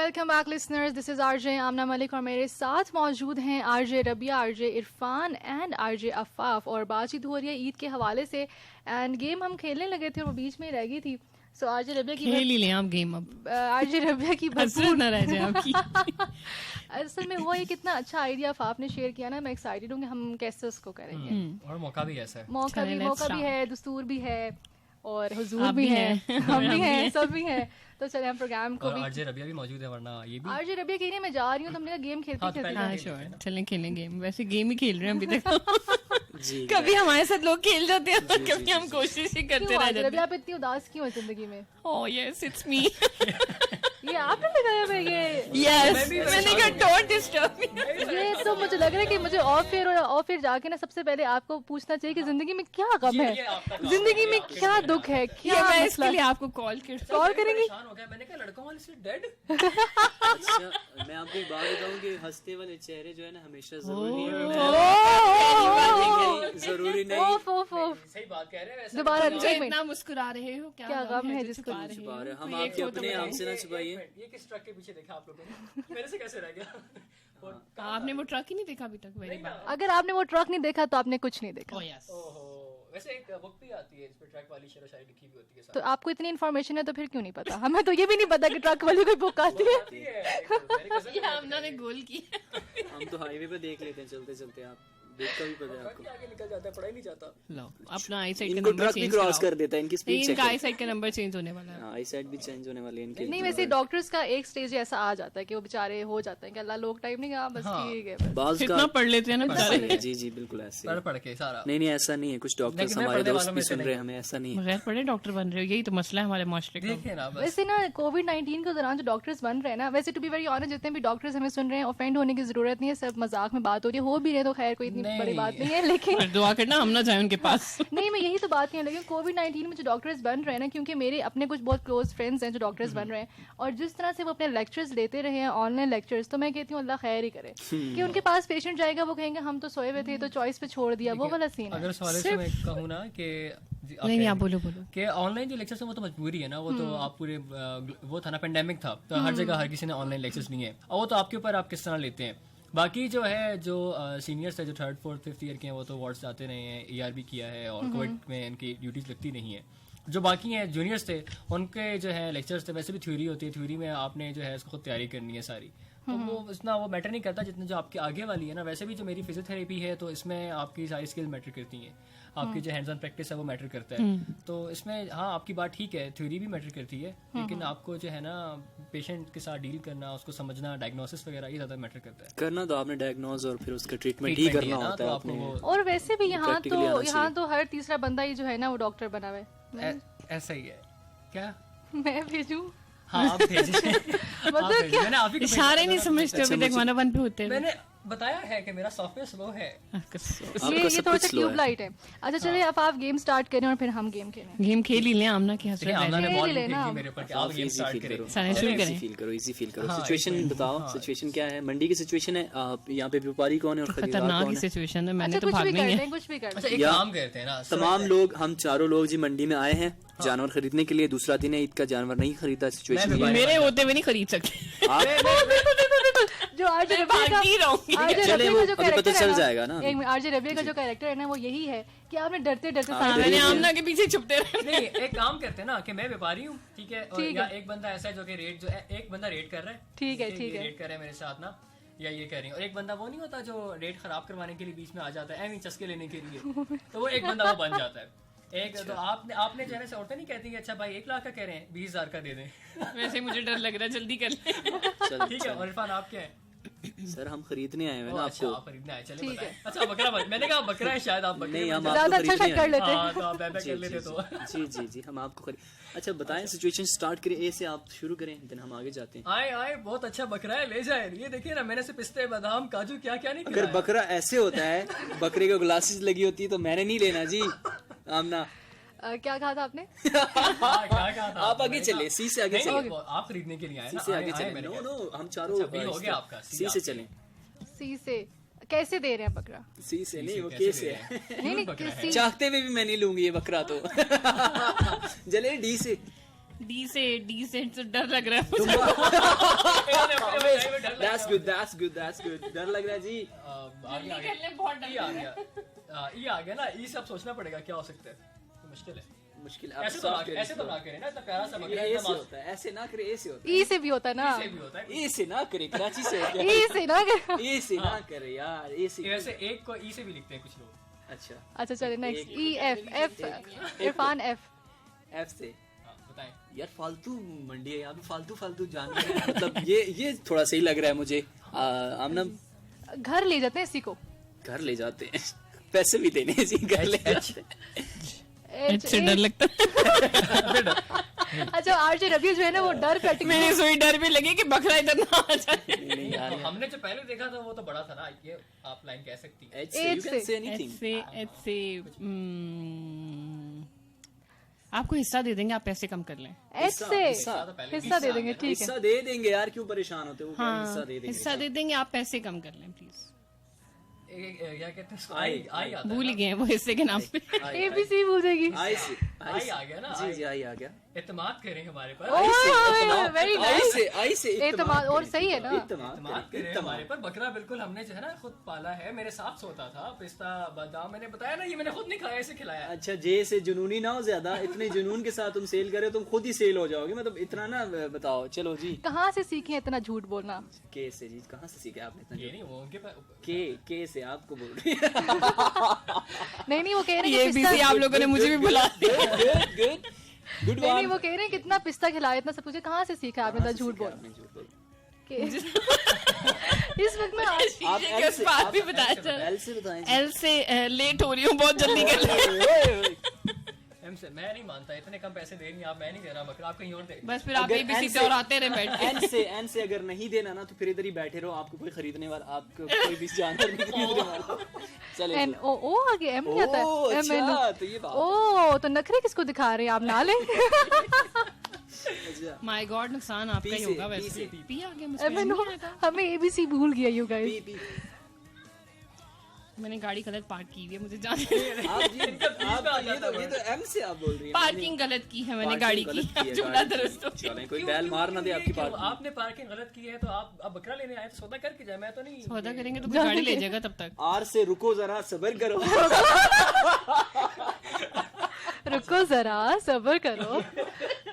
Welcome back listeners, this is RJ Amna Malik और मेरे साथ मौजूद हैं RJ Rabia, RJ Irfan and RJ Afaf. और बातचीत हो रही है ईद के हवाले से एंड गेम हम खेलने लगे थे और वो बीच में रह गई थी। सो आरजे रबिया की खेल ही लें आप गेम अब। आरजे रबिया की हसरत न रह जाए आपकी। असल में वो ये कितना अच्छा आइडिया अफाफ ने शेयर किया ना, मैं एक्साइटेड हूँ कि हम कैसे उसको करेंगे। और मौका भी ऐसा है, मौका भी है, दस्तूर भी है और हुजूर भी भी है, हैं। हम भी हैं, सब भी हैं। तो चले हम प्रोग्राम को और भी। आरजे रबिया भी मौजूद है, वरना ये भी आरजे रबिया कह रही है मैं जा रही हूँ, तो हमने कहा गेम खेलते हाँ, तो खेलते पहले हाँ जाएंगे। श्योर, चलें खेलें गेम। वैसे गेम ही खेल रहे हैं अभी तक। कभी हमारे साथ लोग खेल जाते हैं और कभी हम कोशिश ही करते क्यों रह आरजे जाते रबिया, आप इतनी उदास क्यों है जिंदगी में? हैं। Oh yes it's me. ये आपने लगाया है ये? यस मैंने कहा डोंट डिस्टर्ब मी। ये तो मुझे लग रहा है कि मुझे ऑफ एयर जाके ना सबसे पहले आपको पूछना चाहिए कि जिंदगी में क्या गम है, जिंदगी में क्या दुख है, क्या मैं मसला इसके लिए आपको कॉल कॉल करेंगी। परेशान हो गया। मैंने कहा लड़कों वाले से डेड। अच्छा, मैं आपको एक बात बताऊं कि हंसते वाले चेहरे जो है ना हमेशा जरूरी जरूरी नहीं। ओफ ओफ ओफ, सही बात कह रहे हैं। वैसे दोबारा जो एक मिनट, इतना मुस्कुरा रहे हो, क्या गम है जो जिसको छुपा रहे छुपा हो? रहे हम कोई एक आपके फोटो अपने बनाइए। आम से ना छुपाइए। ये किस ट्रक के पीछे देखा आप लोगों ने? मेरे से कैसे रह गया? आपने वो ट्रक ही नहीं देखा अभी तक? Very bad. अगर आपने वो ट्रक नहीं देखा तो आपने कुछ नहीं देखा। Oh yes. ओहो, वैसे एक बुक भी आती है इसमें ट्रक वाली शेरो शायरी लिखी भी होती है। तो आपको इतनी इन्फॉर्मेशन है तो फिर क्यों नहीं पता? हमें तो ये भी नहीं पता कि ट्रक वाली कोई बुक आती है। ये हमने गोल की। हम तो हाईवे पे देख लेते हैं चलते चलते। आप देख का भी पता है आपको। आगे निकल जाता है, पढ़ा ही नहीं जाता। लो अपना आई साइड का इनको नंबर ट्रक भी चेंज क्रॉस कर देता है, इनकी स्पीड चेक इनका आई साइड का नंबर चेंज होने वाला है। आई साइड भी चेंज होने वाली है इनकी। नहीं वैसे डॉक्टर्स का एक स्टेज ऐसा आ जाता है कि वो बेचारे हो जाते हैं कि अल्लाह लोग टाइम नहीं, बस ठीक है। बाज कितना का पढ़ लेते हैं ना बेचारे। जी जी बिल्कुल ऐसे। पढ़ के सारा। नहीं नहीं ऐसा नहीं है, कुछ डॉक्टर्स लेकिन मैं हमारे पढ़ने दोस्त वालों भी में से सुन रहे नहीं। हैं, हमें ऐसा नहीं है। बगैर पढ़े डॉक्टर बन रहे हो, यही तो मसला है हमारे माशरे का। देखे ना बस। वैसे ना कोविड-19 के दौरान जो डॉक्टर्स बन रहे हैं ना, वैसे टू बी वेरी ऑनेस्ट जितने भी डॉक्टर्स हमें सुन रहे हैं, ऑफेंड होने की जरूरत नहीं है, सब मजाक में बात हो रही है, हो भी रहे तो खैर कोई इतनी नहीं। बड़ी बात नहीं है। लेकिन फिर दुआ करना हम ना जाए उनके पास। नहीं मैं यही तो बात नहीं है, लेकिन कोविड-19 में जो डॉक्टर्स बन रहे हैं ना, क्योंकि मेरे अपने कुछ बहुत क्लोज फ्रेंड्स हैं जो डॉक्टर्स बन रहे हैं, और जिस तरह से वो अपने लेक्चर्स लेते रहे हैं, ऑनलाइन लेक्चर्स, तो मैं कहती हूँ अल्लाह खैर ही करे कि उनके पास पेशेंट जाएगा, वो कहेंगे हम तो सोए हुए थे तो चॉइस पे छोड़ दिया, वो वाला सीन है। अगर इस हवाले से मैं कहूँ ना कि नहीं आप बोलो बोलो। कि ऑनलाइन जो लेक्चर्स है वो तो मजबूरी है ना, वो तो आप पूरे वो था ना, पेंडेमिक था तो हर जगह हर किसी ने ऑनलाइन लेक्चर्स लिए हैं, और वो तो आपके ऊपर आप किस तरह लेते हैं। बाकी जो है जो सीनियर्स है जो 3rd 4th 5th ईयर के हैं वो तो वार्ड्स जाते रहे हैं, ER भी किया है और कोविड में इनकी ड्यूटीज लगती नहीं है। जो बाकी हैं जूनियर्स थे उनके जो है लेक्चर्स थे, वैसे भी थ्योरी होती है, थ्योरी में आपने जो है इसको खुद तैयारी करनी है सारी, तो वो इतना वो मैटर नहीं करता जितना जो आपके आगे वाली है ना। वैसे भी जो मेरी फिजियोथेरेपी है तो इसमें आपकी सारी स्किल मैटर करती हैं, आपकी जो हैंड्स ऑन प्रैक्टिस है वो मैटर करता है। तो इसमें हाँ आपकी बात ठीक है, थ्योरी भी मैटर करती है, लेकिन आपको जो है ना पेशेंट के साथ डील करना, उसको समझना, डायग्नोसिस वगैरह ये ज्यादा मैटर करता है। करना तो आपने डायग्नोज और फिर उसका ट्रीटमेंट ही करना है ना, होता तो है आपको आपने। वो और वैसे भी यहाँ Practically तो हर तीसरा बंदा ही जो है ना वो डॉक्टर बना हुआ है। ऐसा ही है क्या? मैं भेजूं? हाँ आप भेजिए। आप भेजिए। मैंने आप ही को भेजा इशारे था नहीं ना। समझते अभी तक 101 पे होते हैं। मैंने बताया है कि मेरा सॉफ्टवेयर स्लो है। ये सब थोड़ा कुछ सा slow ट्यूब है। लाइट है। अच्छा चलिए अब आप गेम स्टार्ट करें और फिर हम गेम खेलें। गेम खेल ही लें आमना की हंसरत आमना है। ने खेल बॉल ही लेना। फेंकी मेरे ऊपर कि आप गेम इजी स्टार्ट फील करें। करो, सारे शुरू करें। इजी फील करो। हाँ, सिचुएशन एक बताओ, सिचुएशन क्या है? मंडी की सिचुएशन है, आप यहाँ पे व्यापारी कौन है और खरीदार खतरनाक कौन ही है? सिचुएशन है, मैंने अच्छा तो कुछ भी भागना ही कर है। लें, कुछ भी कर अच्छा लें। एक या काम करते हैं ना, तमाम लोग, हम चारों लोग जी मंडी में आए हैं जानवर खरीदने के लिए। दूसरा दिन है ईद का, जानवर नहीं खरीदा, सिचुएशन मैं भी मेरे होते हुए नहीं खरीद सकते। जो आरजे रबिया भाग ही रहूंगी। आरजे चले रबिया वो का जो अभी कैरेक्टर पता है चल ना, जाएगा ना। एक मिनट, आरजे रबिया का जो कैरेक्टर है ना वो यही है कि आपने डरते डरते हाँ, सामने मैंने डरिए। आमना के पीछे छुपते रहे। नहीं एक काम करते हैं ना कि मैं व्यापारी हूँ, ठीक है, और ठीक या है। एक बंदा ऐसा है जो कि रेट जो है, एक बंदा रेट कर रहा है, ठीक है, ये ठीक है। रेट कर रहा है मेरे साथ ना, या ये कह रही है, और एक बंदा वो नहीं होता जो रेट खराब करवाने के लिए बीच में आ जाता है एवं चस्के लेने के लिए, तो वो एक बंदा वो बन जाता है। एक तो आपने जो है ना औरतें नहीं कहती कि अच्छा भाई 1 लाख का कह रहे हैं 20,000 का दे दें। वैसे मुझे डर लग रहा है, जल्दी कर ले। ठीक है, और इरफान आप क्या है? सर हम खरीदने आए हैं ना अच्छा आपको। आप खरीदने आए, चले ठीक बताएं। है। अच्छा बकरा मैंने कहा बकरा है, शायद आप बकरे नहीं, हम बन आपको ज्यादा अच्छा खरीदने शक कर आए। लेते। हाँ, तो आप बैबा कर लेते तो। जी हम आपको अच्छा बताएं, सिचुएशन स्टार्ट करें, ए से आप शुरू करें, देन हम आगे जाते हैं। आए बहुत अच्छा बकरा है, ले जाए। ये देखिए ना, मैंने से पिस्ते बादाम काजू क्या क्या नहीं अगर खिलाया। बकरा ऐसे होता है, बकरे को ग्लासेस लगी होती है तो मैंने नहीं लेना जी। आमना क्या कहा था आपने? हाँ, क्या कहा था? आप आगे चले, सी से आगे नहीं, चले, नहीं, आप खरीदने के लिए आए सी ना, से आगे आए चले। मैंने नो कहा। नो हम चारों अच्छा, बी हो गया आपका, सी से आपके। चलें। सी से कैसे दे रहे हैं बकरा? सी से नहीं, वो कैसे के दे से रहे है। नहीं बकरा है। सी चाहते हुए भी मैं नहीं लूंगी ये बकरा तो। चले डी से। डी से तो डर लग रहा है मुझे। That's good. डर लग रहा है जी। निकलने बहुत डर आ गया ना, ई सब सोचना पड़ेगा क्या हो सकता है, तो मुश्किल है। मुश्किल ऐसे तो ना करे ना, इतना प्यारा सा बकरा ऐसे होता है, ऐसे ना करे, ऐसे होता ई से भी होता है ना, भी होता है। है, ऐसे ना करे, कराची से ई से ना ऐसे ना करे यार, ऐसे। वैसे एक को ई से भी लिखते हैं कुछ लोग। अच्छा, अच्छा चलिए next E F Irfan F F से बताएं। यार फालतू मंडी है यहाँ पे, फालतू जानवर हैं। मतलब ये थोड़ा सही लग रहा है मुझे। आमना घर ले जाते हैं इसी को, घर ले जाते हैं, पैसे भी देने हैं जी, घर ले जाते हैं। से डर लगता है। अच्छा आरजे रबी जो है ना वो डर कट मेरी सोई डर भी लगी कि बकरा इधर ना आ जाए। नहीं यार, हमने जो पहले देखा था वो तो बड़ा था ना, ये आप लाइन कह सकती हैं। एच से you can say anything। ऐसे आपको हिस्सा दे देंगे, आप पैसे कम कर लें। एच से हिस्सा दे देंगे, ठीक है। हिस्सा दे देंगे यार, क्यों परेशान होते हो? हाँ, हिस्सा दे देंगे। हिस्सा दे देंगे, आप पैसे कम कर लें प्लीज। क्या कहते हैं, आई आता है भूल ना? गए हैं वो हिस्से के नाम पे। एबीसी भूल जाएगी। आई से आई आ गया ना, जी आई आ गया। इत्तेमाद करें हमारे पर, वेरी नाइस। आई से एतमाद और सही है ना, इत्तेमाद करें हमारे पर। बकरा बिल्कुल हमने जो है ना खुद पाला है, मेरे साथ सोता था। पिस्ता बादाम मैंने बताया ना, ये मैंने खुद नहीं खाया, ऐसे खिलाया। अच्छा जे से जुनूनी ना हो ज्यादा, इतने जुनून के साथ तुम सेल करे तुम खुद ही सेल हो जाओगे, मतलब इतना ना बताओ। चलो जी, कहाँ से सीखे इतना झूठ बोलना? के से जी, कहाँ से सीखे आपने इतना? ये नहीं, वो उनके पास के से आपको बोल रही है। नहीं वो कह रहे ये हैं भी पिस्ता, आप लोगों ने मुझे भी बुला दिया। गुड नहीं वो कह रहे हैं कितना पिस्ता खिलाया, इतना सब कुछ, कहाँ से सीखा आपने इतना झूठ बोलना? इस वक्त में आप के उस बात भी बताया था। एल से बताएं। एल से लेट हो रही हूँ बहुत जल्दी कर ले। एम से मैं नहीं मानता, इतने कम पैसे दे नहीं आप, मैं नहीं दे रहा बकरा, आप कहीं और दे। बस फिर आप अगर एबीसी N से और आते रहे बैठ के। एन से अगर नहीं देना ना तो फिर इधर ही बैठे रहो, आपको कोई खरीदने वाला, आपको कोई भी जानवर नहीं खरीदने वाला। चले एन ओ ओ आगे एम नहीं आता है, एम एन अच्छा, तो ये बात ओ तो नखरे किसको दिखा रहे हैं आप? नाले अच्छा। माय गॉड, नुकसान आपका ही से, होगा P वैसे। से, पी आ गया एम मुझे एन नहीं आएगा। हमें एबीसी भूल गया यू गाइस। पी मैंने गाड़ी गलत पार्क की हुई है, मुझे जाने आप जी, आप ये तो एम से आप बोल रही हैं। पार्किंग गलत की है मैंने गाड़ी की। गलत है चूड़ा गाड़ी दुरुस्त हो की। गया। चलें, कोई बैल मार ना दे आपकी क्यों? पार्किंग। आपने पार्किंग गलत की है तो आप अब बकरा लेने आए तो सौदा करके जाए, मैं तो नहीं। सौदा करेंगे तो कोई गाड़ी ले जाएगा तब तक। आर से रुको जरा, सब्र करो। रुको जरा सब्र करो।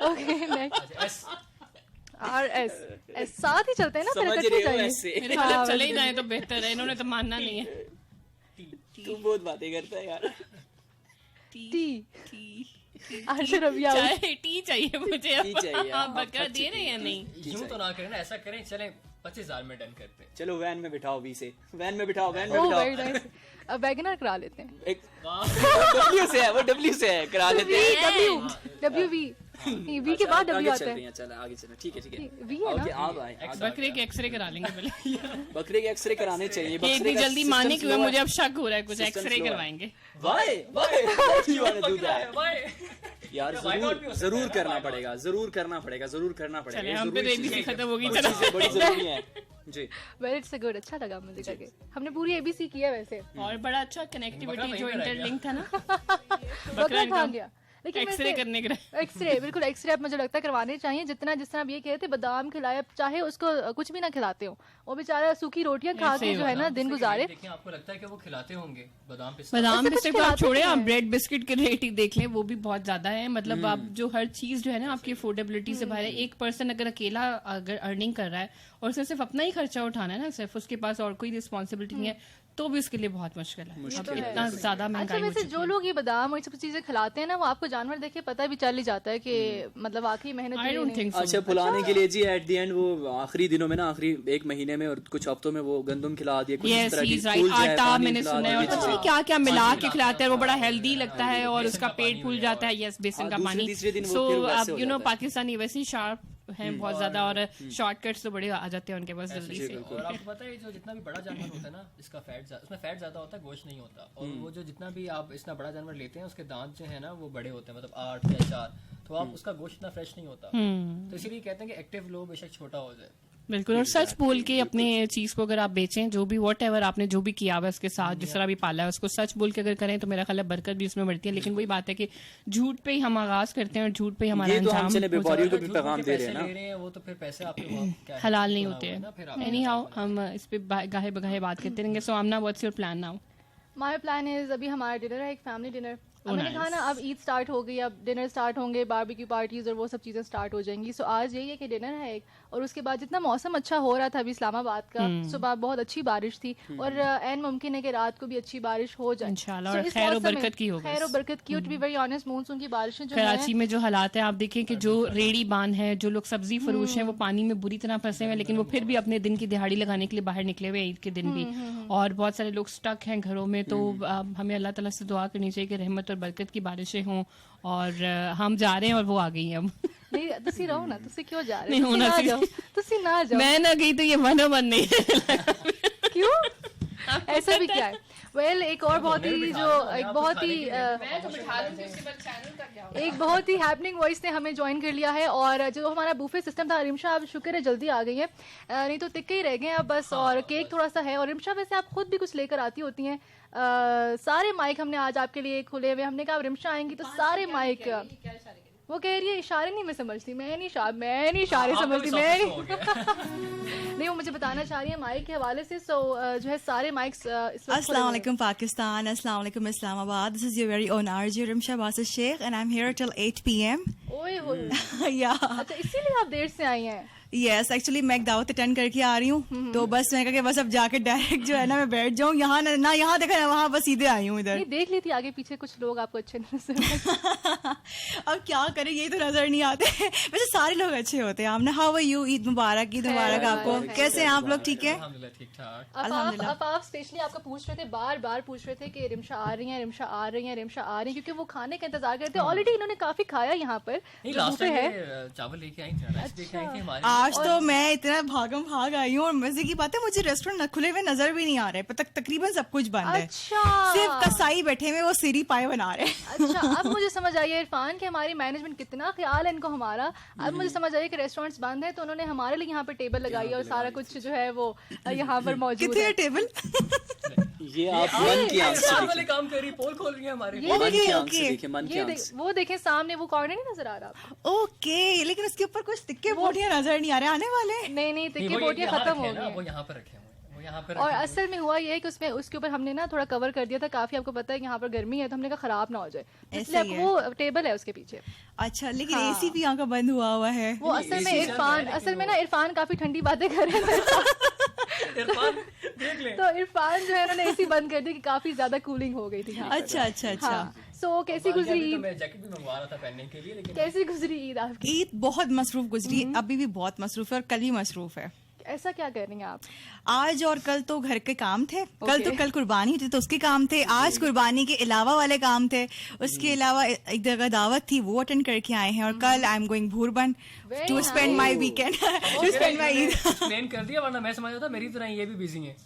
Okay next S R S S साथ ही चलते हैं ना, फिर समझ इकट्ठे रहे हो जाएंगे। ऐसे। मेरे गलत चले ही जाए तो बेहतर है, इन्होंने तो मानना नहीं है। तू बहुत बातें करता है यार। टी टी आरजे रबी आओ। चाहे टी चाहिए मुझे। टी चाहिए, आप बकरा दे रहे हैं या नहीं? यूं तो ना करें ना, ऐसा करें, चलें 25,000 में डन करते हैं। चलो वैन में बिठाओ, वी से वैन में बिठाओ, वैन में ओह बिठाओ। Very nice. अब वैगनर करा लेते हैं। एक डब्ल्यू से है, वो डब्ल्यू से है, करा लेते वी हैं। डब्ल्यू वी वी के बाद डब्ल्यू आता है। चलो आगे चलो, ठीक है वी है ना? ओके आप आए। बकरे के एक्सरे करा लेंगे पहले। बकरे के एक्सरे कराने चाहिए। कि बकरे इतनी का जल्दी system माने क्यों है, slow मुझे अब शक हो रहा है, कुछ System एक्सरे slow है। करवाएंगे। Why you wanna do that? यार Why not भी हो सकता जरूर है ना, करना why not? पड़ेगा, जरूर करना पड़ेगा, जरूर करना पड़ेगा। चले ये हम पे जरूरी एबीसी चीज़ है। खत्म होगी। वो चलो चीज़ें बड़ी जरूरी है जी। वेल इट्स गुड, अच्छा लगा मुझे करके। हमने पूरी एबीसी किया वैसे। और बड़ा अच्छा कनेक्टिविटी जो इंटरलिंक था ना, बकरा खा गया लेकिन एक्सरे करने के लिए। एक्सरे बिल्कुल एक्सरे अब मुझे लगता है करवाने चाहिए। जितना जिस तरह आप ये कह रहे थे बादाम खिलाए, चाहे उसको कुछ भी ना खिलाते हो, वो बेचारा सूखी रोटियां खा के जो है ना दिन गुजारे। देखिए आपको लगता है कि वो खिलाते होंगे बादाम पिस्ता? बादाम ऐसे कुछ बिस्किट तो आप खिलाते छोड़े, हैं। आप ब्रेड बिस्किट के रेट ही देख लें, वो भी बहुत ज्यादा है। मतलब आप जो हर चीज जो है ना आपकी अफोर्डेबिलिटी से बाहर है। एक पर्सन अगर अकेला अगर अर्निंग कर रहा है और उसे सिर्फ अपना ही खर्चा उठाना है ना, सिर्फ उसके पास और कोई रिस्पॉन्सिबिलिटी नहीं है, तो भी उसके लिए बहुत मुश्किल है। अब इतना ज्यादा अच्छा महंगाई हो वैसे चुकी जो लोग ये बादाम और ये सब चीजें खिलाते हैं ना, वो आपको जानवर देख के पता भी चल ही जाता है कि मतलब आखिरी मेहनत है। के आई लिए डोंट नहीं। थिंक अच्छा फुलाने के लिए जी एट द एंड वो आखिरी दिनों में ना, आखिरी एक महीने में और कुछ हफ्तों में वो गंदम खिला दिए, कुछ इस यस तरह की ही फूल राइट। जो है, आटा पानी मैंने खिला सुना है, और दिए। पता नहीं क्या क्या मिला के खिलाते हैं, वो बड़ा हेल्दी लगता है और उसका पेट फूल जाता है। यस, बेसन का दूसरे पानी। तीसरे दिन वो सो फिर वैसे अब हो यू नो जाता है। पाकिस्तानी वैसे ही शार्प हैं बहुत ज्यादा, और शॉर्टकट्स तो बड़े आ जाते हैं उनके पास जल्दी से। और आपको पता है जो जितना भी बड़ा जानवर होता है ना, इसका फैट उसमें फैट ज्यादा होता है, गोश्त नहीं होता। और वो जो जितना भी आप इतना बड़ा जानवर लेते हैं उसके दांत जो है ना वो बड़े होते हैं, मतलब 8 या 4, तो आप उसका गोश्त इतना फ्रेश नहीं होता। तो इसीलिए कहते हैं कि एक्टिव लो बेशक छोटा हो जाए, बिल्कुल, और सच बोल के अपने चीज को अगर आप बेचें, जो भी वॉट एवर आपने जो भी किया हुआ है उसके साथ, जिस तरह भी पाला है उसको सच बोल के अगर करें तो मेरा ख्याल है बरकत भी उसमें बढ़ती है। लेकिन वही बात है कि झूठ पे ही हम आगाज करते हैं और झूठ पे ही हमारा ये तो हम अंजाम चले व्यापारियों को भी पैगाम दे रहे हैं ना। ले रहे हैं वो तो फिर पैसे आपके क्या हलाल नहीं होते हैं। एनी हाउ हम इस पे गाहे बगाहे बात करते रहेंगे। So Amna, what's your plan now? My plan is अभी हमारा डिनर है, एक फैमिली डिनर। मैंने कहा ना अब ईद स्टार्ट हो गई, अब डिनर स्टार्ट होंगे, बारबेक्यू पार्टीज और वो सब चीज़ें स्टार्ट हो जाएंगी। सो आज यही है कि डिनर है एक, और उसके बाद जितना मौसम अच्छा हो रहा था अभी इस्लामाबाद का, सुबह बहुत अच्छी बारिश थी और एन मुमकिन है कि रात को भी अच्छी बारिश हो जाए इंशाल्लाह, और खैर और बरकत की हो, खैर और बरकत की। To be very honest, monsoon की बारिशें जो कराची में जो हालात है आप देखें कि जो रेड़ी बान है, जो लोग सब्जी फरोश हैं वो पानी में बुरी तरह फंसे हुए हैं, लेकिन वो फिर भी अपने दिन की दिहाड़ी लगाने के लिए बाहर निकले हुए ईद के दिन भी। और बहुत सारे लोग स्टक हैं घरों में, तो हमें अल्लाह ताला से दुआ करनी चाहिए कि रहमत और बरकत की बारिशें हों। और हम जा रहे हैं और वो आ गई हैं अब। नहीं, तुसी रहो ना, तुसी क्यों जा रहे नहीं हो? होना तुसी ना चाहिए। जाओ, तुसी ना जाओ। मैं ना गई तो ये मनोमन नहीं क्यों? ऐसा भी क्या है? वेल, एक और बहुत ही जो एक बहुत ही एक बहुत ही हैपनिंग वॉइस ने हमें ज्वाइन कर लिया है। और जो हमारा बुफे सिस्टम था, रिमशा अब शुक्र है जल्दी आ गई है, नहीं तो तिक्के ही रह गए हैं अब बस। और केक थोड़ा सा है। और रिमशा वैसे आप खुद भी कुछ लेकर आती होती हैं। सारे माइक हमने आज आपके लिए खुले हुए, हमने कहा रिमशा आएंगी तो सारे माइक। वो कह रही है इशारे नहीं मैं समझती, मैं नहीं इशारे समझती, मैं नहीं वो मुझे बताना चाह रही है माइक के हवाले से। सो जो है सारे माइक्स अस्सलाम वालेकुम पाकिस्तान, अस्सलाम वालेकुम Islamabad. This is your very own RJ Rimsha Basit Sheikh and I'm here till 8 p.m. ओए होए, Yeah. अच्छा इसीलिए आप देर से आई हैं। Yes, actually मैं एक दावत अटेंड करके आ रही हूँ, तो बस मैं कहा कि बस अब जाके डायरेक्ट जो है ना मैं बैठ जाऊँ। यहाँ ना यहाँ देखा ना वहाँ, बस सीधे आई हूँ इधर। नहीं देख ली थी आगे पीछे कुछ लोग आपको अच्छे नजर। अब क्या करें, यही तो नजर नहीं आते। वैसे सारे लोग अच्छे होते हैं। आपने हाउ आर यू? ईद मुबारक, ईद मुबारक आपको। कैसे हैं आप लोग? ठीक है, अल्हम्दुलिल्लाह ठीक ठाक। अब आप स्पेशली आपको पूछ रहे थे, बार बार पूछ रहे थे कि रिमशा आ रही हैं, रिमशा आ रही हैं, रिमशा आ रही हैं, क्योंकि वो खाने का इंतजार करते हैं। ऑलरेडी इन्होंने काफी खाया यहाँ पर नहीं, जो लास्ट बुफे है। टाइम चावल लेके आई थी, राइस लेके आई थी हमारे। आज तो मैं इतना भागम भाग आई हूँ और मजे की बात है मुझे रेस्टोरेंट खुले हुए नजर भी नहीं आ रहे, तकरीबन सब कुछ बंद है। अच्छा, सिर्फ कसाई बैठे हुए वो सीरी पाए बना रहे हैं। अच्छा अब मुझे समझ आई है इरफान कि हमारी मैनेजमेंट कितना ख्याल है इनको हमारा। अब मुझे समझ आई कि रेस्टोरेंट्स बंद है तो उन्होंने हमारे लिए यहाँ पे टेबल लगाई है और सारा कुछ जो है वो यहाँ पर मौजूद कितने है। टेबल? ये आप मन की आंख से वाले देखिए, काम कर रही, पोल खोल रही है हमारे। ये मन की आंख ओके। से देखिए, मन की ये आंख से। वो देखें सामने वो कॉर्नर नहीं नजर आ रहा आपको? ओके, लेकिन उसके ऊपर कुछ तिक्के बोटियां नजर नहीं आ रहे आने वाले। नहीं नहीं, तिक्के वो बोटियां यहाँ खत्म रखे हो हैं ना, गई वो हैं। यहाँ पे रखे हुए हैं, वो यहाँ पे और रखे हुए हैं। असल में हुआ ये है कि उसमें उसके ऊपर हमने ना थोड़ा कवर कर दिया था काफी। आपको पता है कि यहाँ पर गर्मी है तो हमने कहा खराब ना हो जाए, इसलिए ही आपको वो टेबल है उसके पीछे। अच्छा, लेकिन एसी भी यहाँ का बंद हुआ है। वो असल में इरफान, असल में ना इरफान काफी ठंडी बातें कर रहे थे इरफान देख ले। तो इरफान जो है उन्होंने एसी बंद कर दी कि काफी ज्यादा कूलिंग हो गई थी यहाँ पर। अच्छा अच्छा अच्छा। हाँ, सो कैसी गुजरी तो ईद? मैं जैकेट भी मंगवा रहा था पहनने के लिए, लेकिन कैसी गुजरी ईद आपकी? ईद बहुत मसरूफ गुजरी, अभी भी बहुत मसरूफ है और कल भी मसरूफ है। ऐसा क्या कर रही हैं आप? आज और कल तो घर के काम थे, कल कुर्बानी थी तो उसके काम थे। आज कुर्बानी के अलावा वाले काम थे, उसके अलावा एक जगह दावत थी वो अटेंड करके आए हैं। और कल I am going Bhurban to spend my weekend, to spend my Eid. Explain कर दिया, वरना मैं समझ रहा था मेरी तरह ये भी बिजी है।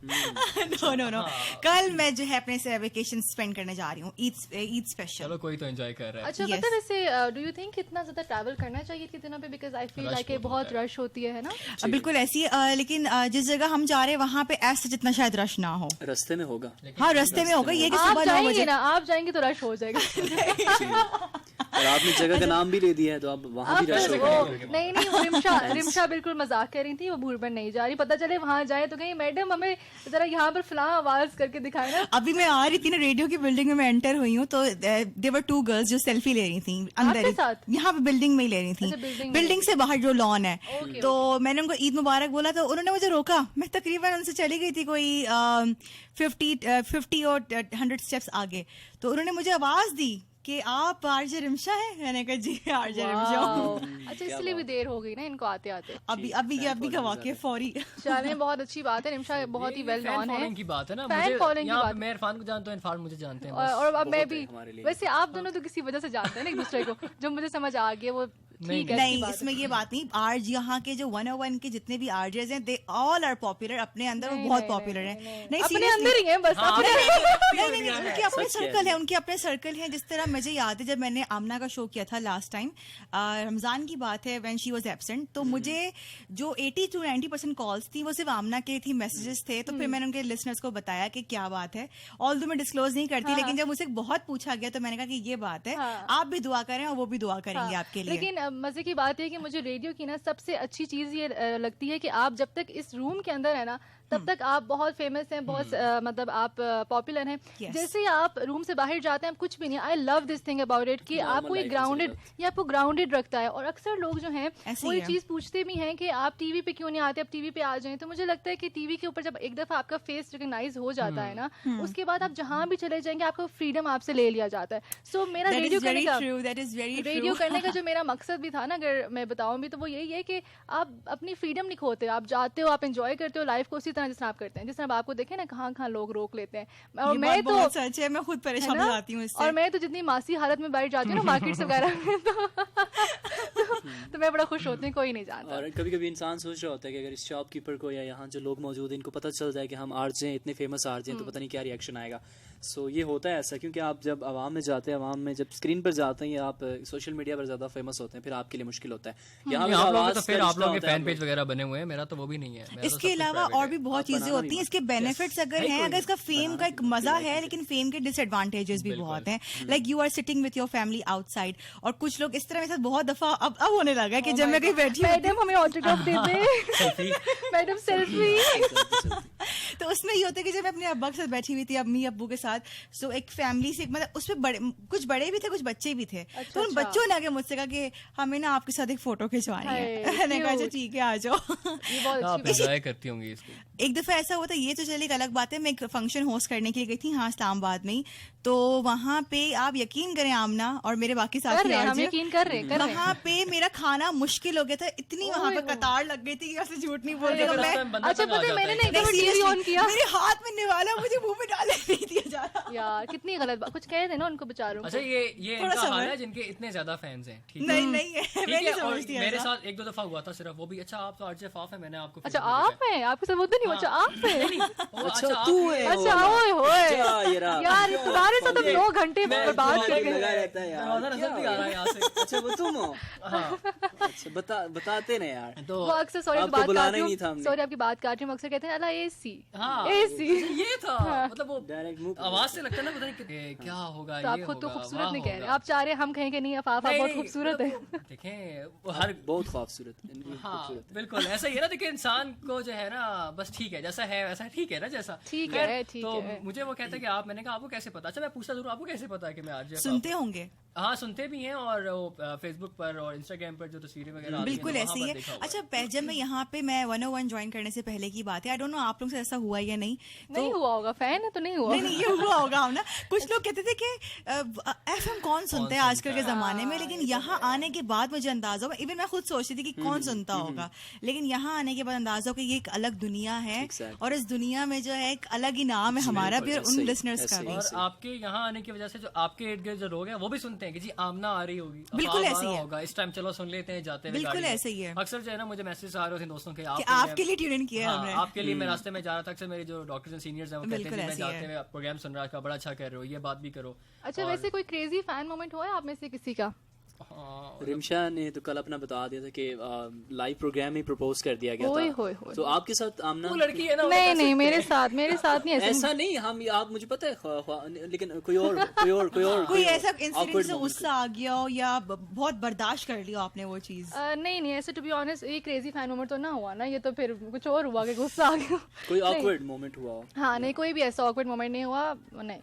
नो कल मैं जो है अपने वेकेशन स्पेंड करने जा रही हूँ, ईद स्पेशल। चलो कोई तो एंजॉय कर रहा है। अच्छा Yes. पता है वैसे डू यू थिंक इतना ज्यादा ट्रैवल करना चाहिए के दिनों पे? बिकॉज आई फील लाइक बहुत रश होती है ना? बिल्कुल ऐसी लेकिन जिस जगह हम जा रहे हैं वहाँ पे ऐसा जितना शायद रश ना हो। रास्ते में होगा। हाँ, रास्ते में होगा ये कि आप सुबह 9 जाएंगे बजे। ना, आप जाएंगे तो रश हो जाएगा। और आपने जगह का नाम भी ले दिया है तो अब वहाँ भी रश होगा। नहीं वो रिमशा बिल्कुल मजाक कर रही थी, वो भूरबन नहीं जा रही। पता चले वहाँ जाए तो कहीं मैडम हमें जरा यहाँ पर फलां आवाज करके दिखाए ना। अभी मैं आ रही थी ना रेडियो की बिल्डिंग में, मैं एंटर हुई हूँ तो देवर 2 गर्ल्स जो सेल्फी ले रही थी अंदर आपके ही, साथ? यहाँ पे बिल्डिंग में ही ले रही थी। अच्छा, बिल्डिंग में। बिल्डिंग से बाहर जो लॉन है, तो मैंने उनको ईद मुबारक बोला तो उन्होंने मुझे रोका। मैं तकरीबन उनसे चली गई थी कोई 50 और 100 स्टेप्स आगे, तो उन्होंने मुझे आवाज दी कि आप आरजे रिमशा है। मैंने कहा जी आरजे रिमशा हूँ। अच्छा इसलिए भी देर हो गई ना इनको आते आते। अभी का वाकई फौरी। चलें, बहुत अच्छी बात है। रिमशा बहुत ही वेल नॉन है। फॉलोइंग की बात है ना, फैन फॉलोइंग की यहाँ बात पे मैं इरफान को जानता हूँ, इरफान मुझे जानते हैं। और अब मैं भी हमारे लिए। वैसे आप दोनों तो किसी वजह से जानते हैं ना एक दूसरे को। जो मुझे समझ आ गया वो ठीक है, नहीं, अच्छी बात इसमें ये बात नहीं। आर्ज यहाँ के जो 101 के जितने भी आरजेस हैं, दे ऑल आर पॉपुलर अपने अंदर, वो बहुत पॉपुलर है। नहीं, अपने seriously। अंदर ही है बस, अपने नहीं, उनके अपने सच है। सर्कल है, उनके अपने सर्कल है। जिस तरह मुझे याद है जब मैंने आमना का शो किया था लास्ट टाइम, रमजान की बात है, व्हेन शी वाज एब्सेंट, तो मुझे जो 80 to 90% कॉल्स थी वो सिर्फ आमना के थी, मैसेजेस थे। तो फिर मैंने उनके लिसनर्स को बताया कि क्या बात है, ऑल्दो मैं डिस्क्लोज नहीं करती, लेकिन जब मुझसे बहुत पूछा गया तो मैंने कहा कि ये बात है, आप भी दुआ करें और वो भी दुआ करेंगे आपके लिए। लेकिन मजे की बात है कि मुझे रेडियो की ना सबसे अच्छी चीज ये लगती है कि आप जब तक इस रूम के अंदर है ना, तब तक आप बहुत फेमस हैं, बहुत मतलब आप पॉपुलर हैं। Yes. जैसे ही आप रूम से बाहर जाते हैं, आप कुछ भी नहीं। I love this thing about it कि आपको ये ग्राउंडेड, ये आपको ग्राउंडेड रखता है। और अक्सर लोग जो हैं ऐसे वो ही ये है। चीज पूछते भी हैं कि आप टीवी पे क्यों नहीं आते, आप टीवी पे आ जाएं। तो मुझे लगता है कि टीवी के ऊपर जब एक दफा आपका फेस रिकॉग्नाइज हो जाता है ना, उसके बाद आप जहां भी चले जाएंगे, आपको फ्रीडम आपसे ले लिया जाता है। सो मेरा That रेडियो is करने very का true, that is very radio true। करने का जो मेरा मकसद भी था ना, अगर मैं बताऊं भी, तो वो यही है कि आप अपनी फ्रीडम नहीं खोते, आप जाते हो, आप एंजॉय करते हो लाइफ को उसी तरह जिस तरह आप करते हैं। जिस तरह आपको देखें ना, कहाँ लोग रोक लेते हैं। और ये मैं बात तो बहुत सच है, मैं खुद है परेशान ना? हो जाती हूँ इससे। और मैं तो जितनी मासी हालत में बाहर जाती हूँ ना मार्केट्स वगैरह में, तो मैं बड़ा खुश होती हूँ, कोई नहीं जानता। और कभी कभी इंसान सोच रहा होता है कि अगर इस शॉपकीपर को या यहाँ जो लोग मौजूद हैं इनको पता चल जाए कि हम आरजे हैं, इतने फेमस आरजे हैं, तो पता नहीं क्या रिएक्शन आएगा। सो ये होता है ऐसा, क्योंकि आप जब आवाम में जाते हैं, आवाम में जब स्क्रीन पर जाते हैं या आप सोशल मीडिया पर ज़्यादा फेमस होते हैं, फिर आपके लिए मुश्किल होता है। यहाँ पे आप लोग आवाज़ तो फिर का आप रिश्ता लोगों के होता है फैन आप पेज लोग। वगैरह बने हुए हैं, मेरा तो वो भी नहीं है। मेरा तो इसके सब कुछ अलावा private और है। भी बहुत चीजें बनाना होती भी हैं। इसके बेनिफिट्स अगर हैं, अगर इसका फेम का एक मजा है, लेकिन फेम के डिसएडवांटेजेस भी बहुत हैं। Like you are sitting with your family outside, और कुछ लोग इस तरह मेरे साथ बहुत दफा अब होने लगा है कि जब मैं कहीं बैठी हूँ मैडम हमें ऑटोग्राफ दे दे, मैडम सेल्फी। तो उसमें ये होता है कि जब मैं अपने अब्बा के साथ बैठी हुई थी, अम्मी अब्बू के साथ, सो एक फैमिली से, मतलब उसमें कुछ बड़े भी थे, कुछ बच्चे भी थे। तो उन बच्चों ने आगे मुझसे कहा कि हमें ना आपके साथ एक फोटो खिंचवानी है। हाय, मैंने कहा अच्छा cute। ठीक है, आ जाओ। ये बहुत आप अच्छी बात एंजॉय करती होंगी इसको। एक दफा ऐसा हुआ था, ये तो चलिए एक अलग बात है, मैं एक फंक्शन होस्ट करने के लिए गई थी, हाँ इस्लामाबाद में ही। तो वहाँ पे आप यकीन करें, आमना और मेरे बाकी कर साथी रहे हैं, हम RJ, यकीन कर रहे हैं, कर रहे हैं। वहाँ पे मेरा खाना मुश्किल हो गया था, इतनी वहाँ पे कतार लग गई थी कि ऐसे झूठ नहीं बोल रही हूँ मैं। अच्छा पता है, मैंने ना एक नहीं, दफा टीवी seriously, ऑन किया मेरे हाथ में निवाला, मुझे मुंह में डाले नहीं दिया जा रहा। यार, कितनी गलत बात। कुछ कह रहे ना उनको बेचारों अच्छा, को। ये थोड़ा इनका सा हाल है। है जिनके इतने ज्यादा फैंस हैं। ठीक है, नहीं नहीं है, ठीक मैं नहीं है। और समझती मेरे ऐसा। साथ एक दो दफा हुआ था सिर्फ, वो भी। अच्छा आप तो आरजे फाफ है, मैंने आपको अच्छा Facebook पे आप हैं, आपके साथ वो तो नहीं हुआ। अच्छा आप हैं, देखा। अच्छा आप तू हैं। है अच्छा वो ओए होए अच्छा, ये रहा। यार, तुम्हारे साथ हम 2 घंटे बर्बाद कर लगा गए। रहता है यार, दरवाजा क्या नजर भी हो आ रहा है यहाँ से। अच्छा वो तुम हो? हाँ, अच्छा बताते ना यार। तो वो अक्सर सॉरी आपको बात बुलाना काट ही रही नहीं था हूँ, हमने। सॉरी आपकी बात काट रही हूँ, अक्सर कहते हैं अल्लाह एसी हाँ, एसी। ये था मतलब वो डायरेक्ट मुंह पे। आवाज से लगता है ना, पता नहीं क्या होगा। तो आप ये खुद तो होगा, खूबसूरत वहाँ नहीं कह रहे, होगा। आप चाह रहे हैं हम कहें कि नहीं अफाफ आप नहीं, बहुत नहीं, खूबसूरत है। मतलब देखें वो हर बहुत खूबसूरत इनकी हाँ खूबसूरत है। बिल्कुल ऐसा ही है ना। देखिए इंसान को जो है ना, बस ठीक है जैसा है वैसा ठीक है ना, जैसा ठीक खैर, है, ठीक तो है। मुझे वो कहता है कि आप, मैंने कहा आपको कैसे पता। अच्छा मैं पूछता जरूर, आपको कैसे पता है कि मैं आरजे सुनते होंगे, हाँ सुनते भी हैं, और वो फेसबुक पर और इंस्टाग्राम पर जो तस्वीरें वगैरह आती हैं, बिल्कुल तो ऐसे ही वहाँ है। पर देखा हुआ अच्छा जब मैं यहाँ पे मैं 101 ज्वाइन करने से पहले की बात है, आई डोंट नो आप लोग से ऐसा हुआ या नहीं। नहीं हुआ होगा, फैन है तो नहीं हुआ। नहीं ये हुआ होगा हम ना, कुछ लोग कहते थे कि FM कौन सुनते हैं आजकल के जमाने में, लेकिन यहाँ आने के बाद मुझे अंदाजा हुआ, इवन मैं खुद सोचती थी कि कौन सुनता होगा, लेकिन यहाँ आने के बाद अंदाजा हुआ कि ये एक अलग दुनिया है, Exactly. और इस दुनिया में जो है एक अलग ही नाम है हमारा भी और ऐसे उन ही, लिसनर्स का ऐसे भी। ही। और आपके यहाँ आने की वजह से जो आपके इर्द गिर्द जो लोग हैं वो भी सुनते हैं कि जी आमना आ रही होगी, बिल्कुल अफवाह ऐसे ही आ रहा है। होगा, इस टाइम चलो सुन लेते हैं जाते हुए बिल्कुल गाड़ी में। ऐसे ही है। अक्सर जो है ना मुझे मैसेज आ रहे होते हैं दोस्तों के, कि आपके लिए ट्यून इन किया है हाँ, हमने। आपके लिए मैं रास्ते में जा रहा था, अक्सर मेरे जो डॉक्टर्स एंड सीनियर्स हैं वो कहते हैं बिल्कुल कि मैं ऐसे ही जाते है। हुए प्रोग्राम सुन रहा था, बड़ा अच्छा कर रहे हो, ये बात भी करो। अच्छा वैसे कोई क्रेजी फैन मोमेंट हुआ है आप में से किसी का? हाँ, रिमशा ने तो कल अपना बता दिया था कि लाइव प्रोग्राम ही प्रपोज कर दिया गया ओए था। होए होए। तो आपके साथ आमना वो लड़की है ना, वो नहीं कैसे- नहीं मेरे साथ नहीं ऐसे। ऐसा नहीं, हम आप मुझे पता है लेकिन कोई और कोई ऐसा इंसिडेंट awkward से moment। गुस्सा आ गया हो या बहुत बर्दाश्त कर लिया आपने वो चीज? नहीं ऐसे टू बी ऑनेस्ट ये क्रेजी फैन मोमेंट तो ना हुआ ना, ये तो फिर कुछ और हुआ कि गुस्सा आ गया। कोई नहीं। ऑकवर्ड मोमेंट हुआ हो, हाँ नहीं कोई भी ऐसा ऑकवर्ड मोमेंट नहीं हुआ, नहीं।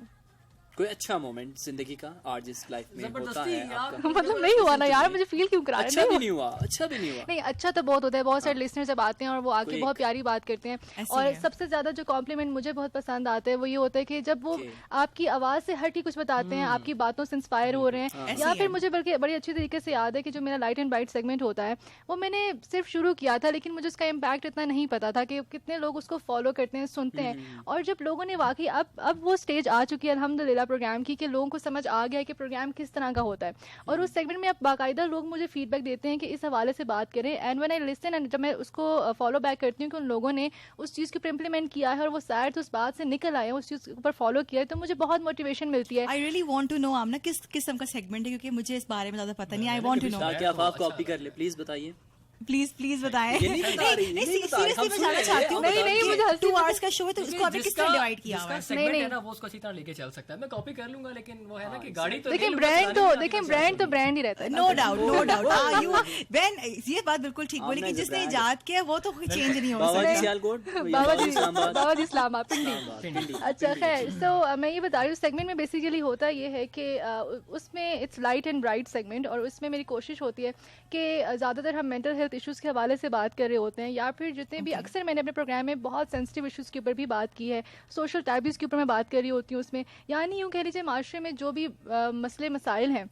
कोई अच्छा मोमेंट जिंदगी का आज इस लाइफ में होता जबरदस्ती है यार। आपका? मतलब नहीं हुआ ना यार, मुझे फील क्यों करा रहे अच्छा हैं? भी नहीं हुआ, अच्छा भी नहीं हुआ। नहीं अच्छा तो बहुत होता है, बहुत सारे लिसनर जब आते हैं और वो आके कोई बहुत प्यारी बात करते हैं, ऐसे और ही है। सबसे ज्यादा जो कॉम्प्लीमेंट मुझे बहुत पसंद आता है वो ये होता है कि जब वो Okay. आपकी आवाज से हट ही कुछ बताते हैं, आपकी बातों से इंस्पायर हो रहे हैं, ऐसे या ही फिर है। मुझे बल्कि बड़ी अच्छी तरीके से याद है कि जो मेरा लाइट एंड बाइट सेगमेंट होता है वो मैंने सिर्फ शुरू किया था, लेकिन मुझे उसका इम्पैक्ट इतना नहीं पता था कि कितने लोग उसको फॉलो करते हैं, सुनते हैं, और जब लोगों ने वाकई अब वो स्टेज आ चुकी है अल्हम्दुलिल्लाह, प्रोग्राम की कि लोगों को समझ आ गया कि प्रोग्राम किस तरह का होता है, और उस सेगमेंट में अब बाकायदा लोग मुझे फीडबैक देते हैं कि इस हवाले से बात करें। And when I listen, and जब मैं उसको फॉलो बैक करती हूँ कि उन लोगों ने उस चीज़ के ऊपर इम्प्लीमेंट किया है और वो शायद उस बात से निकल आए हैं, उस चीज़ के ऊपर फॉलो किया है, तो मुझे बहुत मोटिवेशन मिलती है। I really want to know Amna किस किस्म का सेगमेंट है, क्योंकि मुझे इस बारे में ज्यादा पता नहीं। आई वांट टू नो, ताकि आप कॉपी कर ले, प्लीज बताइए। प्लीज बताएं। ये नहीं बता रही, नहीं, नहीं बता रही, सीरियसली हम मैं सुन जानना रहे चाहती हूँ। हैं, नहीं, मुझे हंसी 2 आवर्स का शो है तो उसको आपने किस तरह डिवाइड किया हुआ है? सेगमेंट नहीं। है ना, वो उसको अच्छी तरह लेके चल सकता है। मैं कॉपी कर लूंगा, लेकिन वो है ना कि गाड़ी तो देखिए ले लूंगा, ब्रांड चलाने में ब्रांड तो ब्रांड ही रहता है। नो डाउट यू व्हेन ये बात बिल्कुल ठीक बोली कि आमना जिसने जो brand इजाद किया वो तो चेंज नहीं हो बाबा जी सकता। सियालकोट, बाबा जी इस्लामाबाद, पिंडी। पिंडी। अच्छा खैर, सो मैं ये बता रही हूँ सेगमेंट में बेसिकली होता ये है कि उसमें its light and bright segment, और उसमें मेरी कोशिश होती है कि ज़्यादातर हम मेंटल हेल्थ इश्यूज़ के हवाले से बात कर रहे होते हैं, या फिर जितने भी अक्सर मैंने अपने प्रोग्राम में बहुत सेंसिटिव इश्यूज़ के ऊपर भी बात की है, सोशल टैबूज़ के ऊपर मैं बात कर रही होती हूँ उसमें, यानी यूँ कह लीजिए माशरे में जो भी मसले मसाइल हैं,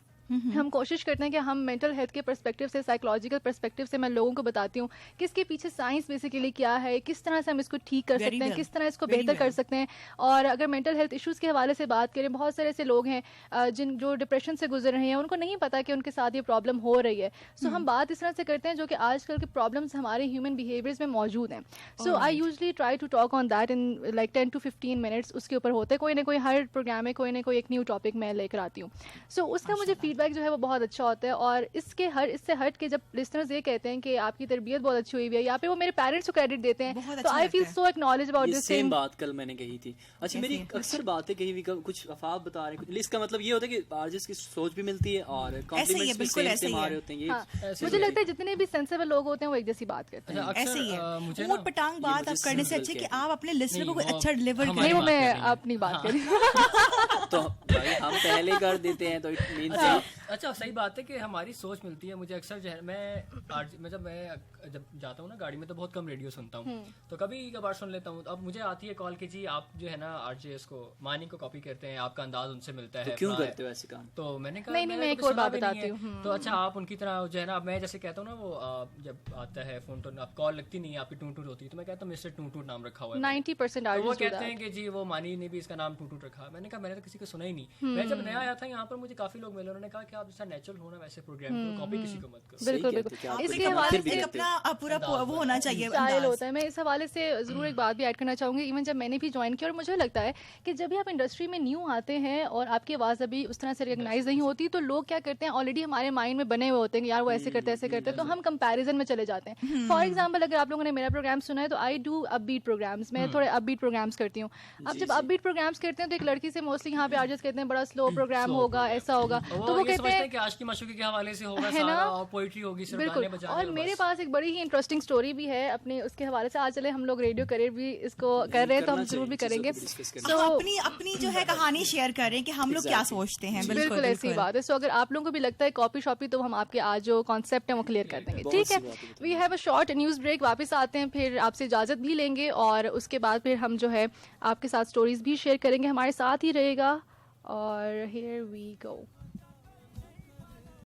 हम कोशिश करते हैं कि हम मेंटल हेल्थ के पर्सपेक्टिव से, साइकोलॉजिकल पर्सपेक्टिव से मैं लोगों को बताती हूँ कि इसके पीछे साइंस बेसिकली क्या है, किस तरह से हम इसको ठीक कर सकते हैं, किस तरह इसको बेहतर कर सकते हैं। और अगर मेंटल हेल्थ इश्यूज़ के हवाले से बात करें, बहुत सारे ऐसे लोग हैं जो डिप्रेशन से गुजर रहे हैं, उनको नहीं पता कि उनके साथ ये प्रॉब्लम हो रही है। सो हम बात इस तरह से करते हैं जो कि आजकल के प्रॉब्लम्स हमारे ह्यूमन बिहेवियर्स में मौजूद हैं। So I usually try to talk on that in like 10 to 15 minutes. उसके ऊपर होते हैं कोई ना कोई, हर प्रोग्राम में कोई ना कोई एक न्यू टॉपिक मैं लेकर आती हूँ। सो उसका मुझे फीडबैक जो है वो बहुत अच्छा होता है। और इससे हट के जब लिसनर्स ये कहते हैं कि आपकी तरबियत बहुत अच्छी हुई है, या फिर वो मेरे पेरेंट्स को क्रेडिट देते हैं, तो I feel so acknowledge about this same बात कल मैंने कही थी। अच्छा, मेरी अक्सर बातें कही हुई, कुछ अफाफ बता रहे हैं, इसका मतलब ये होता है कि आर्टिस्ट की सोच भी मिलती है और कॉम्प्लीमेंट्स भी सेम हमारे होते हैं। ये मुझे लगता है जितने भी सेंसिबल लोग होते हैं वो एक जैसी बात करते हैं। ऐसे ही है, मुझे ऊट पटांग बात आप करने से अच्छे कि आप अपने लिसनर को कोई अच्छा डिलीवर हमारी नहीं, वो करें। मैं अपनी बात कर रही हूँ। तो भाई हम पहले कर देते हैं तो इट मींस अच्छा, सही बात है कि हमारी सोच मिलती है। मुझे अक्सर जो है मैं जब जाता हूँ ना गाड़ी में तो बहुत कम रेडियो सुनता हूँ, तो कभी कभार सुन लेता हूँ। अब मुझे आती है कॉल कि जी आप जो है ना आरजे को मानी को कॉपी करते हैं, आपका अंदाज उनसे मिलता है, क्यों करते हो ऐसे काम? तो मैंने कहा नहीं, मैंने मैं कभी एक और सुना बात भी नहीं बताती है। हूँ। तो अच्छा, आप उनकी तरह जो है ना, मैं जैसे कहता हूँ ना, वो जब आता है फोन तो आप कॉल लगती नहीं है, आपकी टूट होती है, तो मैं कहता हूँ मिस्टर टूट नाम रखा हुआ है। 90% तो वो आर्टिस्ट कहते हैं कि जी वो मानी ने भी इसका नाम टूट रखा। मैंने कहा मैंने तो किसी को सुना ही नहीं। मैं जब नया आया था यहाँ पर, मुझे काफी लोग मिले, उन्होंने कहा कि आप जैसा नेचुरल होना वैसे प्रोग्राम करो, कॉपी किसी को मत करो। बिल्कुल बिल्कुल। इसके हवाले से एक अपना पूरा वो होना चाहिए स्टाइल अंदाज। होता है। मैं इस हवाले से जरूर एक बात भी ऐड करना चाहूँगी। इवन जब मैंने भी ज्वाइन किया, और मुझे लगता है कि जब भी आप इंडस्ट्री में न्यू आते हैं और आपकी आवाज़ अभी उस तरह से रिकग्नाइज नहीं होती, तो लोग क्या करते हैं, ऑलरेडी हमारे माइंड में बने हुए होते हैं कि यार वो ऐसे करते ऐसे करते, तो हम कंपैरिजन में चले जाते हैं। फॉर एग्जाम्पल, अगर आप लोगों ने मेरा प्रोग्राम सुना है तो आई डू अपबीट प्रोग्राम्स, मैं थोड़े अपबीट प्रोग्राम्स करती हूँ। अब जब अपबीट प्रोग्राम्स करते हैं तो एक लड़की से मोस्टली यहाँ पे आर्टिस्ट कहते हैं बड़ा स्लो प्रोग्राम होगा, ऐसा होगा, तो वो कहते हैं कि आज की माशूकी के हवाले से होगा है ना, सारा, और पोइट्री होगी, सिर्फ गाने बिल्कुल। बजाने और मेरे पास एक बड़ी ही इंटरेस्टिंग स्टोरी भी है अपने उसके हवाले से। आज चले हम लोग रेडियो करियर भी इसको कर रहे हैं, तो हम जरूर भी करेंगे। तो अपनी जो है कहानी शेयर करें कि हम लोग क्या सोचते हैं। बिल्कुल ऐसी बात है। सो अगर आप लोगों को भी लगता है कॉपी शॉपी, तो हम आपके आज जो कॉन्सेप्ट है वो क्लियर कर देंगे, ठीक है। We have a short news break, वापस आते हैं, फिर आपसे इजाज़त भी लेंगे, और उसके बाद फिर हम जो है आपके साथ स्टोरीज भी शेयर करेंगे। हमारे साथ ही रहेगा, और हियर वी गो।